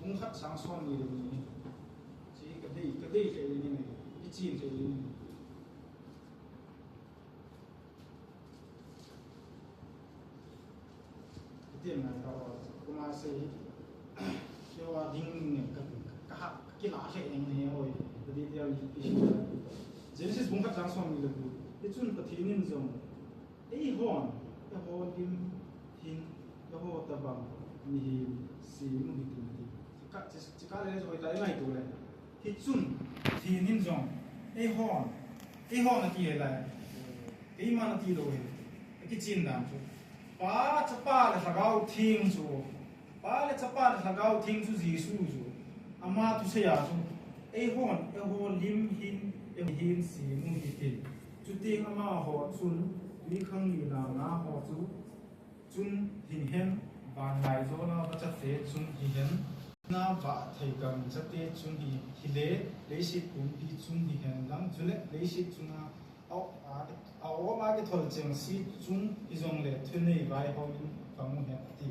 bung khát sáng xuân gì được chỉ cái đây cái này cái chín cái này tiền này đó cũng mà sẽ cho đinh cái hạt cái lá cái này ôi cái đi theo cái Genesis bung khát sáng xuân gì được cái chuyện cái thiên nhiên giống ấy hòn kim hin cái hồ tập bằng ni si mu đi tu đi chỉ cả lấy rồi tại ngày tu lấy cái chuyện thiên nhiên giống ấy hòn là gì là cái mà là gì rồi cái chuyện đó ba chapa là gạo thiên rồi ba là chapa là gạo thiên rồi Giêsu rồi ama tu sẽ à rồi ấy hòn lim hin si mu đi tu chút tiếng ama họ sun đi khăng đi nào na họ chú chun hình hen và ngày rồi nó bắt chặt thế chun hình hen na vợ thầy cầm chặt thế chun hi lấy xịt cũng đi chun hình hen lắm chun lấy xịt chun áo mà cái thổi chừng xịt chun đi dùng để thuê này vài hôm cầm một hẹn thì